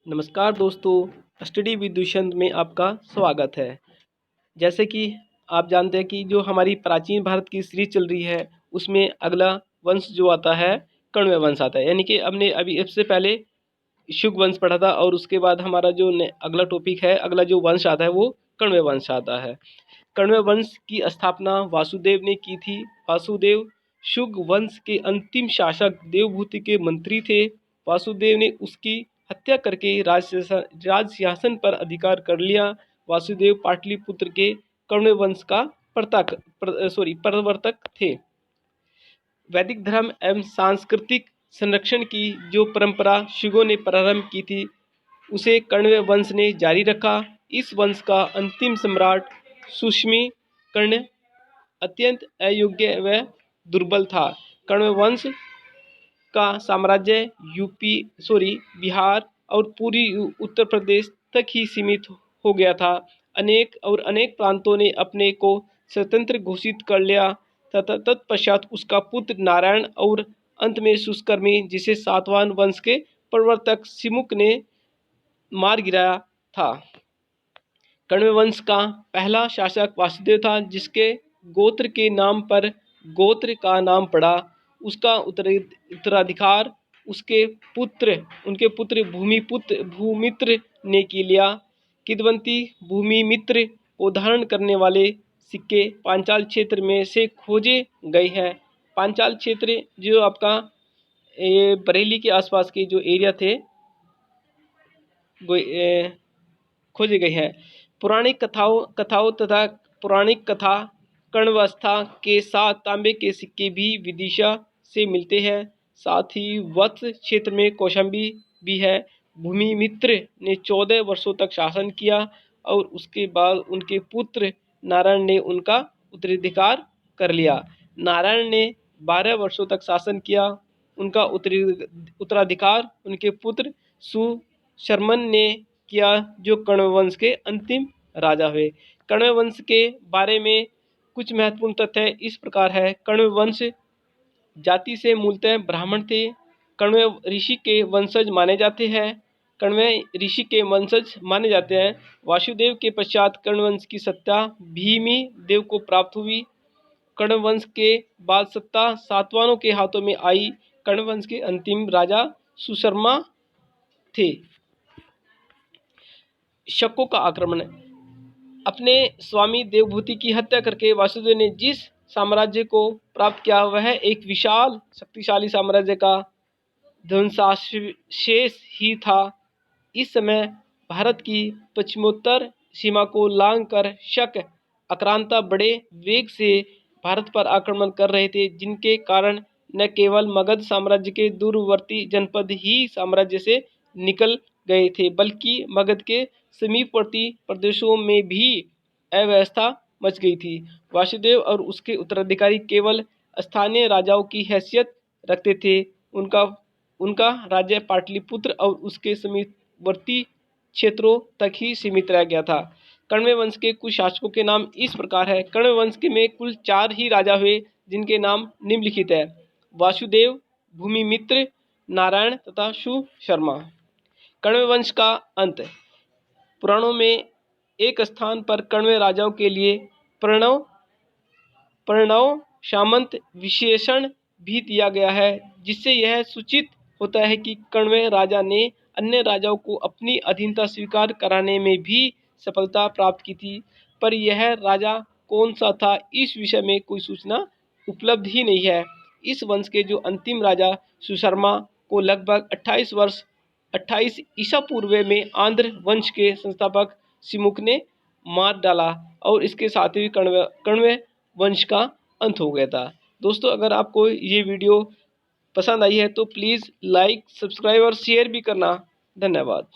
नमस्कार दोस्तों, study with Dushyant में आपका स्वागत है। जैसे कि आप जानते हैं कि जो हमारी प्राचीन भारत की सीरीज चल रही है उसमें अगला वंश जो आता है कण्व वंश आता है। यानी कि हमने अभी इससे पहले शुक वंश पढ़ा था और उसके बाद हमारा जो अगला टॉपिक है, अगला जो वंश आता है वो कण्व वंश आता है। कण्व वंश की स्थापना वासुदेव ने की थी। वासुदेव शुग वंश के अंतिम शासक देवभूति के मंत्री थे। वासुदेव ने उसकी हत्या करके राज सिंहासन पर अधिकार कर लिया। वासुदेव पाटलिपुत्र के कण्व वंश का प्रवर्तक थे। वैदिक धर्म एवं सांस्कृतिक संरक्षण की जो परंपरा शुगों ने प्रारंभ की थी उसे कण्व वंश ने जारी रखा। इस वंश का अंतिम सम्राट सुष्मी कर्ण अत्यंत अयोग्य व दुर्बल था। कण्व वंश का साम्राज्य बिहार और पूरी उत्तर प्रदेश तक ही सीमित हो गया था। अनेक प्रांतों ने अपने को स्वतंत्र घोषित कर लिया तथा तत्पश्चात उसका पुत्र नारायण और अंत में सुष्कर्मी, जिसे सातवाहन वंश के प्रवर्तक सिमुक ने मार गिराया था। कण्व वंश का पहला शासक वासुदेव था, जिसके गोत्र के नाम पर गोत्र का नाम पड़ा। उसका उत्तराधिकार उनके पुत्र भूमित्र ने की लिया। किदवंती भूमिमित्र को धारण करने वाले सिक्के पांचाल क्षेत्र में से खोजे गए हैं। पांचाल क्षेत्र जो आपका ये बरेली के आसपास के जो एरिया थे खोजे गए हैं। पौराणिक कथाओं तथा पौराणिक कथा कर्णावस्था के साथ तांबे के सिक्के भी विदिशा से मिलते हैं। साथ ही वत्स क्षेत्र में कौशाम्बी भी है। भूमिमित्र ने 14 वर्षों तक शासन किया और उसके बाद उनके पुत्र नारायण ने उनका उत्तराधिकार कर लिया। नारायण ने 12 वर्षों तक शासन किया। उनका उत्तराधिकार उनके पुत्र सुशर्मन ने किया, जो कण्व वंश के अंतिम राजा हुए। कण्व वंश के बारे में कुछ महत्वपूर्ण तथ्य इस प्रकार है। कण्व वंश जाति से मूलतः ब्राह्मण थे। कण्व ऋषि के वंशज माने जाते हैं। वासुदेव के पश्चात कण्व वंश की सत्ता भीमी देव को प्राप्त हुई। कण्व वंश के बाद सत्ता सातवाहनों के हाथों में आई। कण्व वंश के अंतिम राजा सुशर्मा थे। शकों का आक्रमण। अपने स्वामी देवभूति की हत्या करके वासुदेव ने जिस साम्राज्य को प्राप्त किया वह एक विशाल शक्तिशाली साम्राज्य का ध्वंसावशेष ही था। इस समय भारत की पश्चिमोत्तर सीमा को लांघकर शक आक्रांता बड़े वेग से भारत पर आक्रमण कर रहे थे, जिनके कारण न केवल मगध साम्राज्य के दूरवर्ती जनपद ही साम्राज्य से निकल गए थे, बल्कि मगध के समीपवर्ती प्रदेशों में भी अव्यवस्था मच गई थी। वासुदेव और उसके उत्तराधिकारी केवल स्थानीय राजाओं की हैसियत रखते थे। उनका राज्य पाटलिपुत्र और उसके समीपवर्ती क्षेत्रों तक ही सीमित रह गया था। कण्व वंश के कुछ शासकों के नाम इस प्रकार है। कण्व वंश के में कुल 4 ही राजा हुए, जिनके नाम निम्नलिखित है: वासुदेव, भूमिमित्र, नारायण तथा सुशर्मा। कण्व वंश का अंत। पुराणों में एक स्थान पर कण्व राजाओं के लिए प्रणव सामंत विशेषण भी दिया गया है, जिससे यह सूचित होता है कि कण्व राजा ने अन्य राजाओं को अपनी अधीनता स्वीकार कराने में भी सफलता प्राप्त की थी, पर यह राजा कौन सा था इस विषय में कोई सूचना उपलब्ध ही नहीं है। इस वंश के जो अंतिम राजा सुशर्मा को लगभग 28 ईसा पूर्व में आंध्र वंश के संस्थापक सिमुक ने मार डाला और इसके साथ ही कण्व वंश का अंत हो गया था। दोस्तों, अगर आपको ये वीडियो पसंद आई है तो प्लीज़ लाइक, सब्सक्राइब और शेयर भी करना। धन्यवाद।